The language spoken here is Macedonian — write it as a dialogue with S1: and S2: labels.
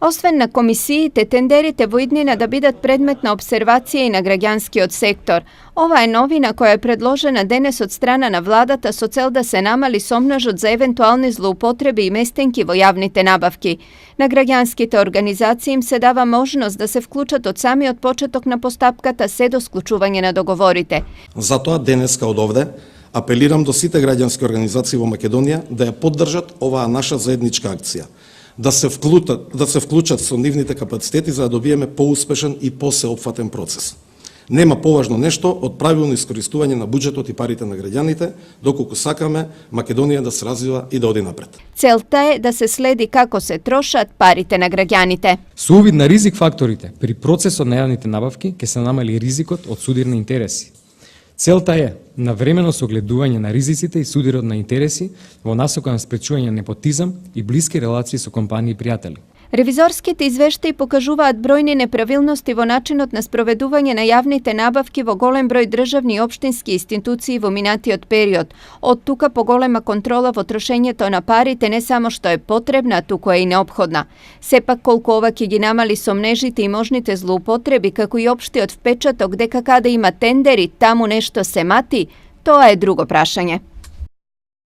S1: Освен на комисиите, тендерите во иднина да бидат предмет на обсервација и на граѓанскиот сектор. Ова е новина која е предложена денес од страна на владата со цел да се намали сомножот за евентуални злоупотреби и местенки во јавните набавки. На граѓанските организации им се дава можност да се вклучат од самиот почеток на постапката се до склучување на договорите.
S2: Затоа денеска од овде апелирам до сите граѓански организации во Македонија да ја поддржат оваа наша заедничка акција, да се вклучат со нивните капацитети за да добиеме поуспешен и посеопфатен процес. Нема поважно нешто од правилно искористување на буџетот и парите на граѓаните, доколку сакаме Македонија да се развива и да оди напред.
S1: Целта е да се следи како се трошат парите на граѓаните.
S3: Со увид на ризик факторите при процесот на јавните набавки ќе се намали ризикот од судирни интереси. Целта е навремено согледување на ризиците и судирот на интереси во насока на спречување на непотизам и блиски релации со компании и пријатели.
S1: Ревизорските извештаи покажуваат бројни неправилности во начинот на спроведување на јавните набавки во голем број државни и општински институции во минатиот период. Од тука поголема контрола во трошењето на парите не само што е потребна, туку е и неопходна. Сепак колку ова ќе ги намали сомнежите и можните злоупотреби, како и општиот впечаток дека каде има тендери, таму нешто се мати, тоа е друго прашање.